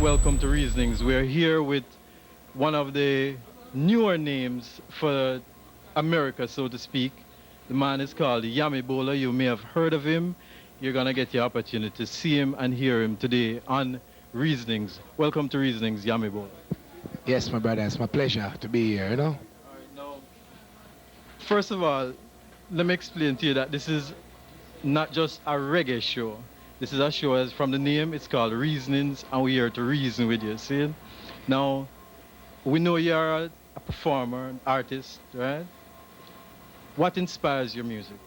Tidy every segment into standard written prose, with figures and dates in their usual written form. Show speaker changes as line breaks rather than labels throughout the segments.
welcome to Reasonings. We're here with one of the newer names for America, so to speak. The man is called Yami Bolo. You may have heard of him. You're going to get the opportunity to see him and hear him today on Reasonings. Welcome to Reasonings, Yami Bolo.
Yes, my brother, it's my pleasure to be here,
Now, first of all, let me explain to you that this is not just a reggae show. This is a show, as from the name, it's called Reasonings, and we're here to reason with you, see? Now, we know you're a performer, an artist, right? What inspires your music?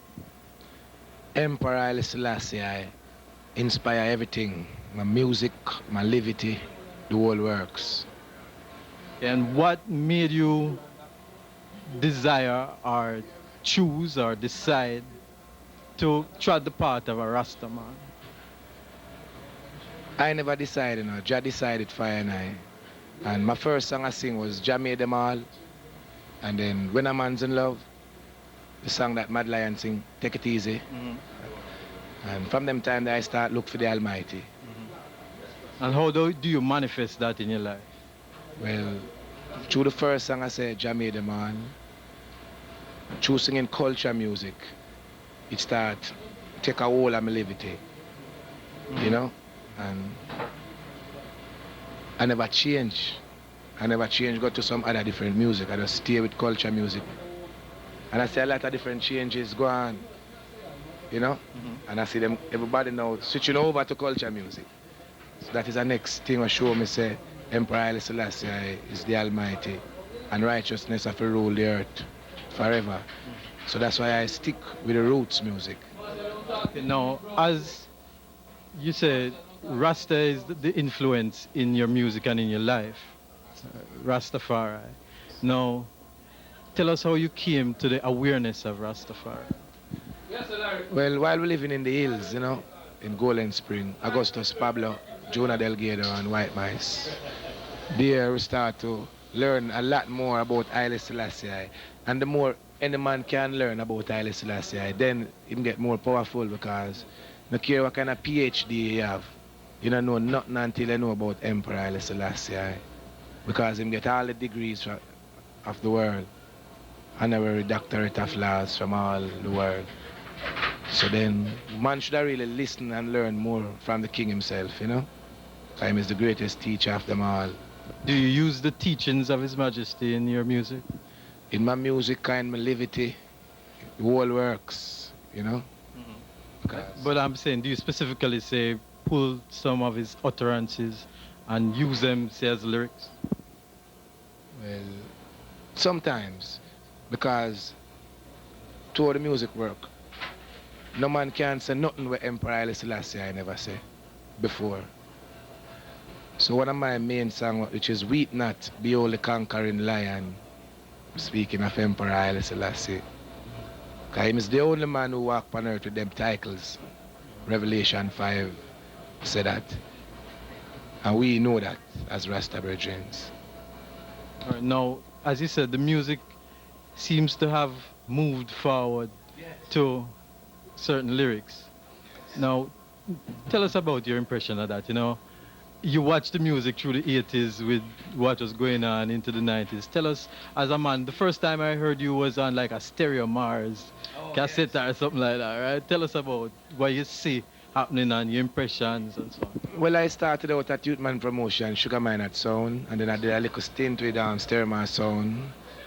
Emperor Haile Selassie, I inspire everything. My music, my levity, the whole works.
And what made you desire or choose or decide to tread the path of a Rasta man?
I never decided, Jah decided for I. And my first song I sing was Jah made them all. And then When a Man's in Love, the song that Mad Lion sing, Take It Easy. And from them time that I start look for the Almighty.
And how do you manifest that in your life?
Well, through the first song I said Jah made them all. Through singing culture music, it start take a hold of my levity. You know? And I never change. Go to some other different music. I just stay with culture music. And I see a lot of different changes go on. You know? And I see them, everybody now switching over to culture music. So that is the next thing I show me say, Emperor Haile Selassie is the Almighty. And righteousness have to rule the earth forever. So that's why I stick with the roots music.
Now, as you said, Rasta is the influence in your music and in your life. Rastafari. Now, tell us how you came to the awareness of Rastafari.
Well, while we're living in the hills, in Golden Spring, Augustus Pablo, Jonah Delgado, and White Mice, there we start to learn a lot more about Haile Selassie. And the more any man can learn about Haile Selassie, then him get more powerful because no care what kind of PhD you have, you don't know nothing until you know about Emperor Haile Selassie. Because him get all the degrees of the world, honorary doctorate of laws from all the world. So then, man should really listen and learn more from the king himself, Him is the greatest teacher of them all.
Do you use the teachings of His Majesty in your music?
In my music and my levity, the whole works,
But I'm saying, do you specifically say, pull some of his utterances and use them, say, as lyrics?
Well, sometimes, because to all the music work, no man can say nothing with Emperor Haile Selassie I never say before. So one of my main songs, which is Weep Not, Behold the Conquering Lion, speaking of Emperor Haile Selassie. Because he is the only man who walked on earth with them titles. Revelation 5 said that. And we know that as Rasta brethren.
All right, now, as you said, the music seems to have moved forward to certain lyrics. Now, tell us about your impression of that, You watched the music through the 80s with what was going on into the 90s. Tell us, as a man, the first time I heard you was on like a Stereo Mars cassette or something like that, right? Tell us about what you see happening and your impressions and so on.
Well, I started out at Youthman Promotion, Sugar Mine Sound, and then I did a little stint with Stereo Mars Sound.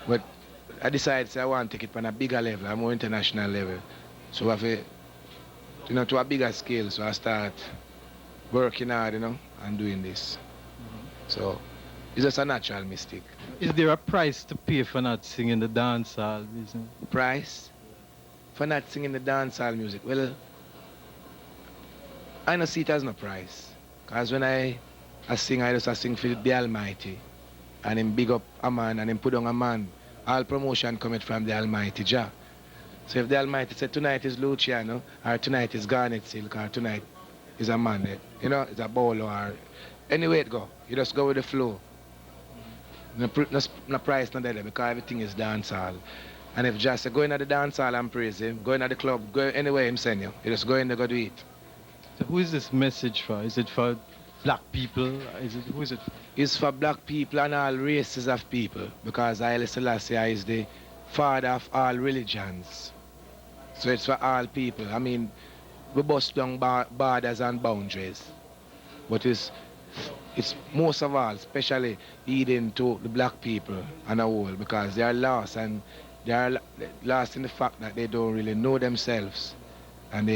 But I decided I want to take it on a bigger level, a more international level. So I have to a bigger scale, so I start working hard, and doing this. So it's just a natural mistake.
Is there a price to pay for not singing the dancehall business?
Price? For not singing the dancehall music? Well, I don't see it as no price. Because when I sing, I sing for the Almighty. And him big up a man and him put on a man. All promotion coming from the Almighty Jah. So if the Almighty said tonight is Luciano, or tonight is Garnet Silk, or tonight is a man, it's a Bolo, or anyway it go. You just go with the flow. No price, no there, because everything is dancehall. And if just say, go in at the dancehall and praise him, go in at the club, go anywhere him send you. You just go in there, go do it.
So who is this message for? Is it for black people? Who is it?
It's for black people and all races of people because Haile Selassie is the father of all religions. So it's for all people. I mean, we bust down borders and boundaries. But it's most of all, especially leading to the black people and the whole because they are lost and they are lost in the fact that they don't really know themselves and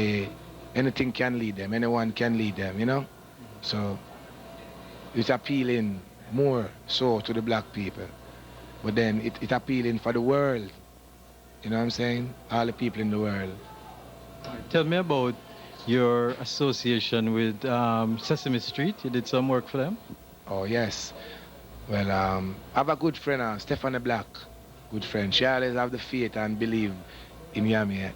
anything can lead them, anyone can lead them, you know? So it's appealing more so to the black people. But then it appealing for the world. You know what I'm saying? All the people in the world.
Tell me about your association with Sesame Street. You did some work for them?
Oh, yes. Well, I have a good friend, Stephanie Black. Good friend. She always have the faith and believe in Yami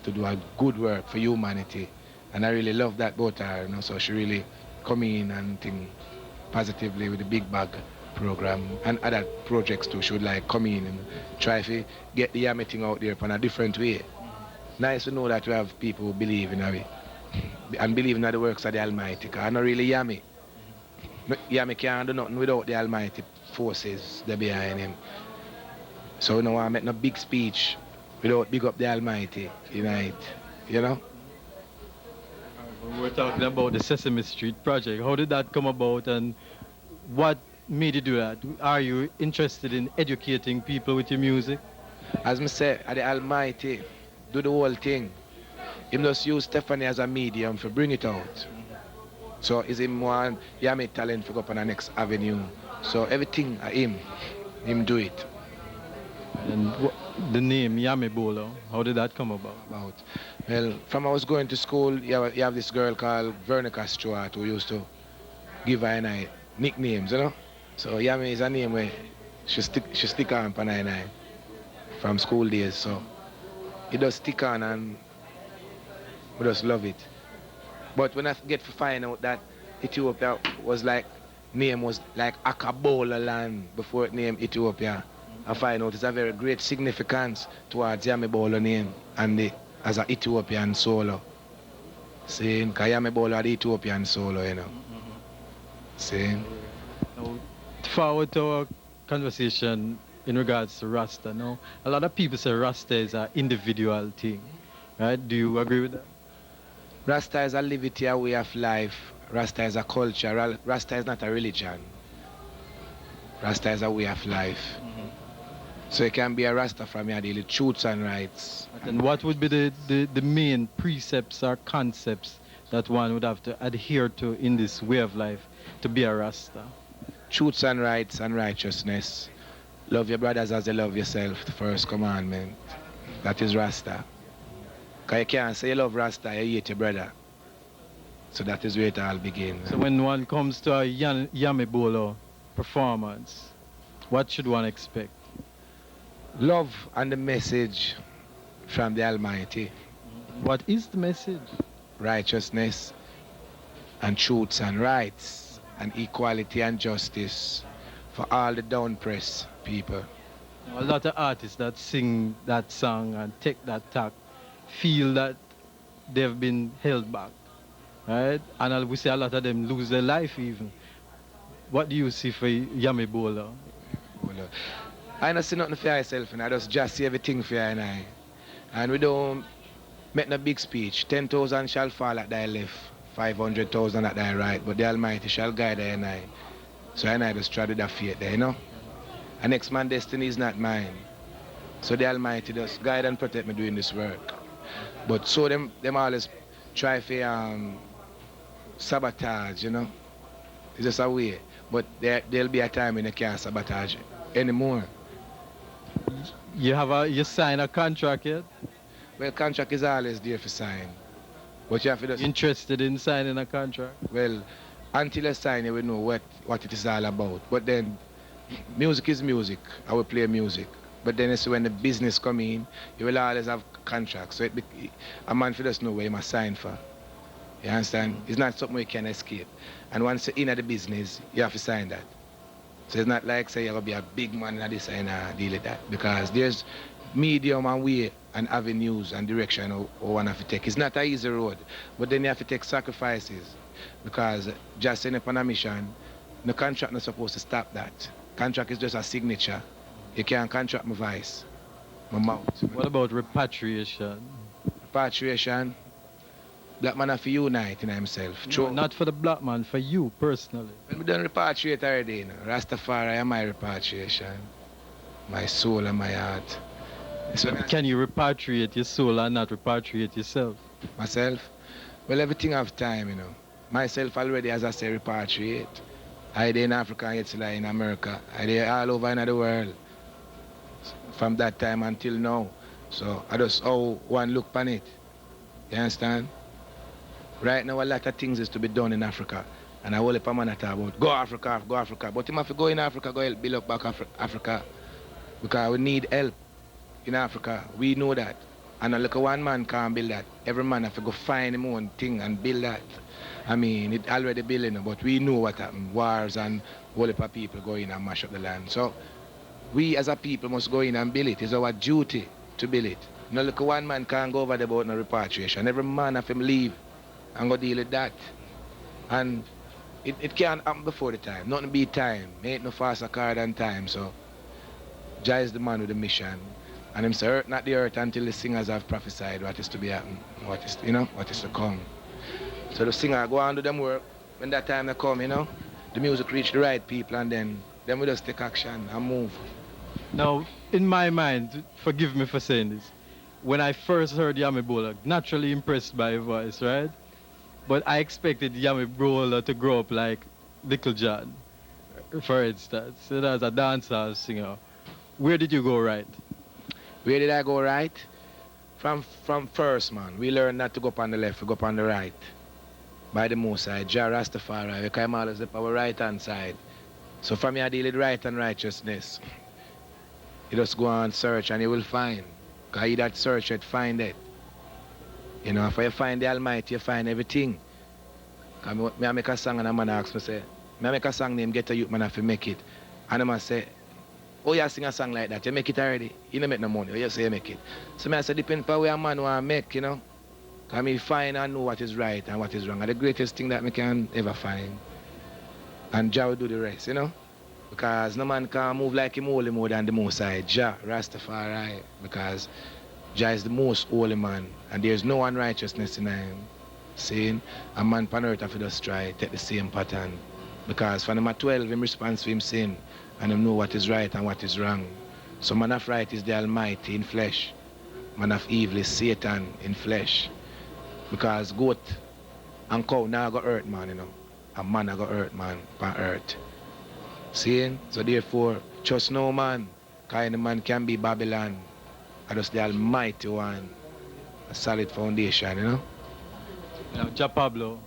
to do a good work for humanity. And I really love that about her, you know, so she really come in and think positively with the Big Bag program and other projects too. She would like come in and try to get the Yami thing out there in a different way. Nice to know that we have people who believe in it and believe in the works of the Almighty. Cause I'm not really Yami. Yami can't do nothing without the Almighty forces that behind him. So you know I make no big speech without big up the Almighty unite. You know?
We're talking about the Sesame Street project. How did that come about and what made you do that? Are you interested in educating people with your music?
As I said, the Almighty do the whole thing. He just use Stephanie as a medium to bring it out. So is him one Yami talent to go up on the next avenue. So everything him do it.
And the name Yami Bolo, how did that come about?
Well, from I was going to school, you have this girl called Veronica Stewart who used to give her and I nicknames, you know. So Yami is a name where she stick on for I from school days. So it does stick on and we just love it. But when I get to find out that Ethiopia was like name was like Akabola land before it named Ethiopia, I find out it's a very great significance towards Yami Bolo name and as an Ethiopian solo. Saying, because Yami Bolo are the Ethiopian solo, you know. Saying.
Now, forward to our conversation in regards to Rasta, no? A lot of people say Rasta is an individual thing, right? Do you agree with that?
Rasta is a liberty, a way of life. Rasta is a culture. Rasta is not a religion. Rasta is a way of life. So you can be a Rasta from your daily truths and rights.
And what would be the main precepts or concepts that one would have to adhere to in this way of life to be a Rasta?
Truths and rights and righteousness. Love your brothers as you love yourself, the first commandment. That is Rasta. Because you can't say you love Rasta, you hate your brother. So that is where it all begins.
So when one comes to a Yami Bolo performance, what should one expect?
Love and the message from the Almighty.
What is the message?
Righteousness and truths and rights and equality and justice for all the down-pressed people.
A lot of artists that sing that song and take that tack feel that they've been held back, right? And we see a lot of them lose their life even. What do you see for Yami Bolo?
I don't see nothing for myself and I just see everything for you and I. And we don't make no big speech. 10,000 shall fall at thy left, 500,000 at thy right, but the Almighty shall guide thy and I. So I and I just try to do that faith there, you know? And next man's destiny is not mine. So the Almighty does guide and protect me doing this work. But so them always try to sabotage, you know? It's just a way. But there'll be a time when they can't sabotage anymore.
You sign a contract yet?
Well, contract is always there for sign. But you have to just...
Interested in signing a contract?
Well, until I sign, you will know what it is all about. But then, music is music. I will play music. But then it's when the business come in, you will always have contracts. So a man for just know where you must sign for. You understand? It's not something you can escape. And once you're in the business, you have to sign that. So it's not like say you're going to be a big man and this and deal with that. Because there's medium and way and avenues and direction how one have to take. It's not an easy road, but then you have to take sacrifices because just in upon a mission, the contract not supposed to stop that. Contract is just a signature. You can't contract my voice, my mouth.
What about repatriation?
Repatriation, black man have to unite in himself.
No, not for the black man, for you personally.
When we done repatriate already, you know, Rastafari and my repatriation. My soul and my heart.
Can you repatriate your soul and not repatriate yourself?
Myself? Well, everything have time, you know. Myself already, as I say, repatriate. I there in Africa and yet in America. I there all over in the world. From that time until now. So I just how one look upon it. You understand? Right now a lot of things is to be done in Africa. And I will let a man talk about go Africa, go Africa. But him have to go in Africa, go help build up back Africa. Because we need help in Africa. We know that. And look, one man can't build that. Every man have to go find him own thing and build that. I mean, it already building, but we know what happened. Wars and whole heap of people go in and mash up the land. So we as a people must go in and build it. It's our duty to build it. Now look, one man can't go over there about no repatriation. Every man have him leave and go deal with that. And it can't happen before the time. Nothing beat time. Ain't no faster car than time. So Jah is the man with the mission. And him say, earth not the earth until the singers have prophesied what is to be happen, what is, you know, what is to come. So the singer go on do them work. When that time they come, you know, the music reach the right people and then we just take action and move.
Now, in my mind, forgive me for saying this, when I first heard Yami Bolo, naturally impressed by his voice, right? But I expected Yami Bolo to grow up like Little John, for instance, as a dancehall singer. Where did you go right?
Where did I go right? From first, man. We learned not to go up on the left, we go up on the right. By the most side, Jah Rastafari, we come always up our right hand side. So from here I deal with right and righteousness. You just go and search and you will find. Because you that search it, find it. You know, if you find the Almighty, you find everything. Because I make a song and a man asks me, say, I make a song named Get a Youth Man Have to Make It. And the man say, oh, you sing a song like that, you make it already. You don't make no money, you say you make it. So I say, depend on where a man want to make, you know. Because I find and know what is right and what is wrong. And the greatest thing that I can ever find. And Jah will do the rest, you know. Because no man can move like him holy more than the most high. Jah, Rastafari. Because Jah is the most holy man. And there's no unrighteousness in him. Saying, a man on earth have to just try, take the same pattern. Because from number 12, him responds to him sin. And him know what is right and what is wrong. So man of right is the Almighty in flesh. Man of evil is Satan in flesh. Because goat and cow now go earth, man, you know. A man go earth, man, on earth. See? So therefore, trust no man. Because any man can be Babylon. And just the Almighty one. A solid foundation, you know.
Now, Ja Pablo,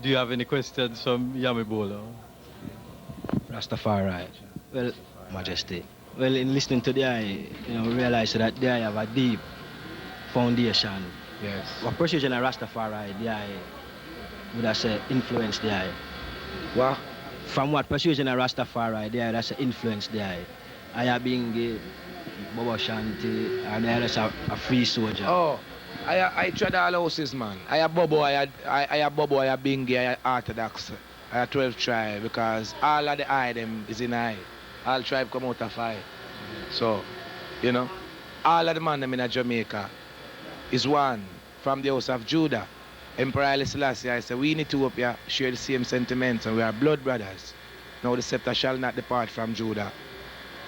do you have any questions from Yami Bolo?
Rastafari. Well, Majesty. Well, in listening to the eye, you know, we realize that the eye have a deep foundation.
Yes.
What precision of Rastafari, the eye would have said influence the eye.
What?
From what precision of Rastafari, the eye that's influence the eye. I have been gay, Bobo Shanti, and I that's a free soldier.
Oh, I tried all houses, man. I have Bobo, I have Bingi, I have Orthodox, I have 12 tribe because all of the eye them is in eye. All tribe come out of eye. So, you know, all of the man them in Jamaica is one from the house of Judah. Emperor Haile Selassie, I said, we need to up here share the same sentiments and we are blood brothers. Now the scepter shall not depart from Judah.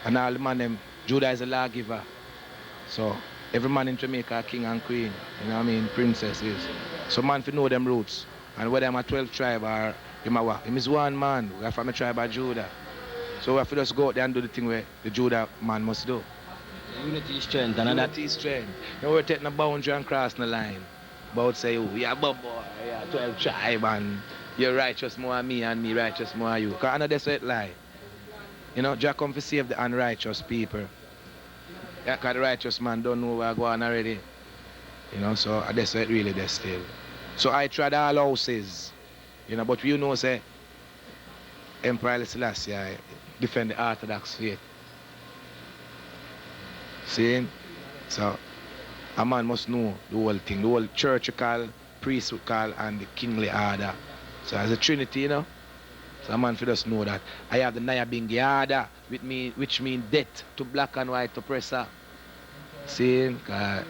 And all the man them, Judah is a lawgiver. So every man in Jamaica, king and queen, you know what I mean, princesses. So man fi know them roots. And whether I'm a 12 tribe or him a what, him is one man, we are from the tribe of Judah. So we have to just go out there and do the thing where the Judah man must do.
Unity is strength, and
Unity is strength. Now we're taking a boundary and crossing the line. About say, oh, you're Bobo, you're 12 tribe and you're righteous more than me and me righteous more than you. Because I know that's what it lie. You know, Jah come to save the unrighteous people. Yeah, because the righteous man don't know where I go on already. You know, so that's what it really does still. So I tried all houses. You know, but you know, say, Emperor Haile Selassie, I defend the Orthodox faith. See? So a man must know the whole thing, the whole churchical, priesthood, and the kingly order. So as a trinity, you know, so a man for just know that I have the Nyabingi order, which means death to black and white oppressor. See, at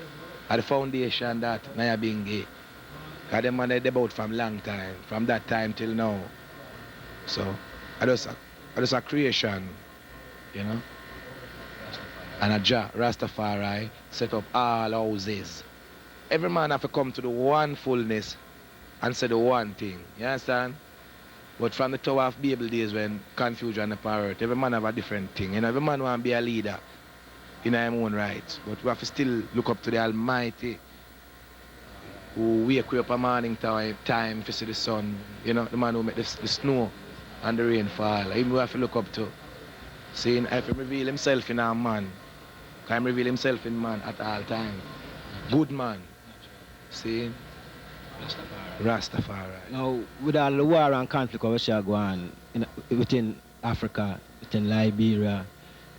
the foundation that Nyabingi, because them man they about from long time, from that time till now. So I just a creation, you know. And a Jah, Rastafari, set up all houses. Every man have to come to the one fullness and say the one thing. You understand? But from the Tower of Babel days when confusion upon earth, every man have a different thing. You know, every man want to be a leader in his own right. But we have to still look up to the Almighty who wake up a morning time to see the sun. You know, the man who make the snow and the rain fall. Him we have to look up to. Seeing if he reveal himself in a man. Can he reveal himself in man at all time. Good man. See? Rastafari.
Now, with all the war and conflict which are going on within Africa, within Liberia,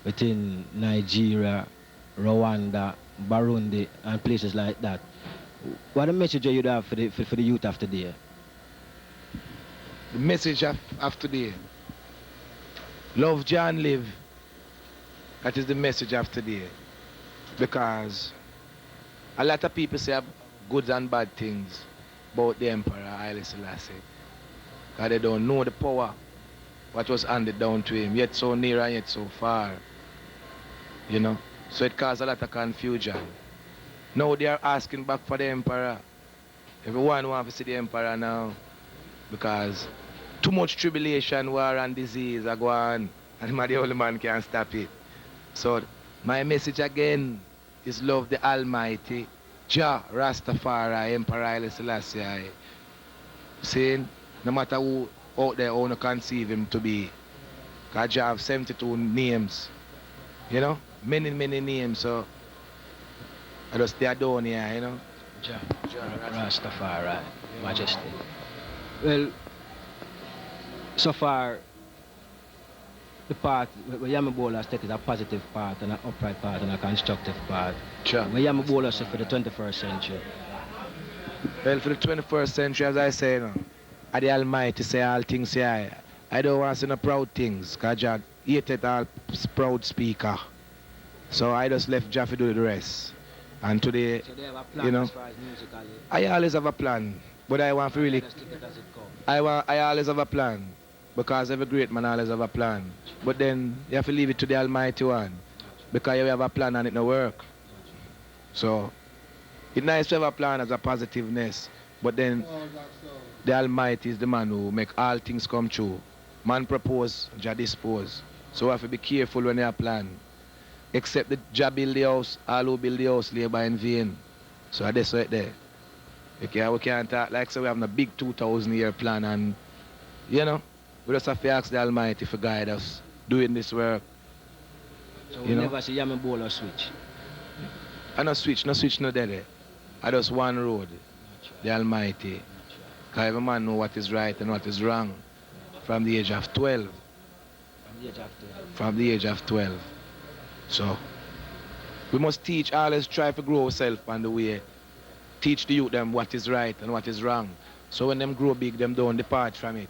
within Nigeria, Rwanda, Burundi, and places like that, what a message you have for the youth of today?
The message of today. Love Jah and live. That is the message of today. Because a lot of people say good and bad things about the Emperor Haile Selassie. Because they don't know the power, what was handed down to him, yet so near and yet so far. You know? So it caused a lot of confusion. Now they are asking back for the Emperor. Everyone wants to see the Emperor now. Because too much tribulation, war and disease are going, and the only man can stop it. So my message again is love the Almighty, Jah, Rastafari, Emperor Haile Selassie. Saying, no matter who out there who conceive him to be, because Jah have 72 names, you know, many names. So I just stay down here, you know.
Jah, Rastafari, Majesty. Well, so far, the part where Yami Bolo has taken a positive part and an upright part and a constructive part.
Sure.
Where Yami Bolo said for the 21st century.
Well, for the 21st century, as I say, you know, I the Almighty say all things here. I don't want to see no proud things, because Jah hated all proud speaker. So I just left Jah to do the rest. And today,
So they have a plan,
you know,
as far as musically.
I always have a plan, but I want to really,
Just take it as it comes.
I always have a plan, because every great man always have a plan. But then you have to leave it to the Almighty One, because you have a plan and it no work. So it's nice to have a plan as a positiveness, but then the Almighty is the man who make all things come true. Man propose, Jah dispose. So we have to be careful when you plan. Except the Jah build the house, all who build the house labor in vain. So that's right there. We can't talk like so we have a big 2,000-year plan, and you know, we just have to ask the Almighty to guide us doing this work.
So
You
we
know?
never see Yami Bolo switch.
I no switch no there. I just one road, the Almighty. Because every man know what is right and what is wrong from the age of 12. From the age of 12. So we must teach, always try to grow ourselves on the way. Teach the youth them what is right and what is wrong. So when them grow big, them don't depart from it.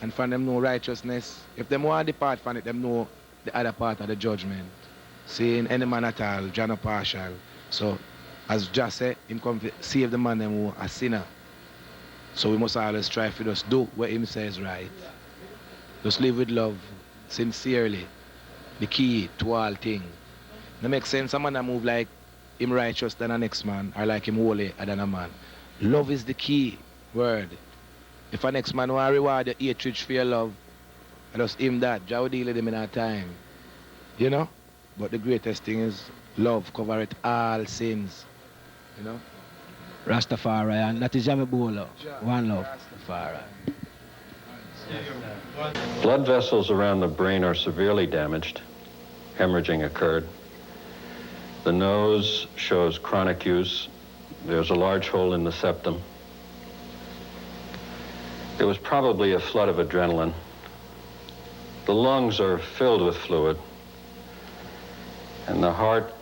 And from them know righteousness. If them want to depart from it, them know the other part of the judgment. Saying any man at all, Jah no partial. So as Jah said, him come to save the man them who a sinner. So we must always try to just do what him says right. Just live with love, sincerely. The key to all things. No make sense a man that move like him righteous than the next man, or like him holy than a man. Love is the key word. If a next man want to reward your hatred for your love, I just him that. Jah will deal with him in our time. You know? But the greatest thing is love covereth all sins. You know?
Rastafari, and that is Yami Bolo. One love. Rastafari.
Blood vessels around the brain are severely damaged. Hemorrhaging occurred. The nose shows chronic use. There's a large hole in the septum. There was probably a flood of adrenaline. The lungs are filled with fluid. And the heart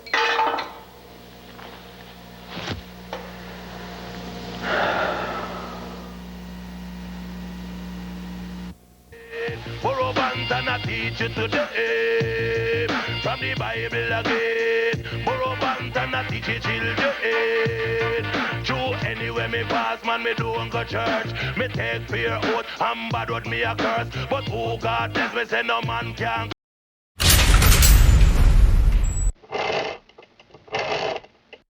pants and I teach you today. From the Bible again. Borrow pants and I teach you children. True, anywhere me pass, man, me don't go church. Me take fear out and bad what me a curse. But who God bless me, say no man can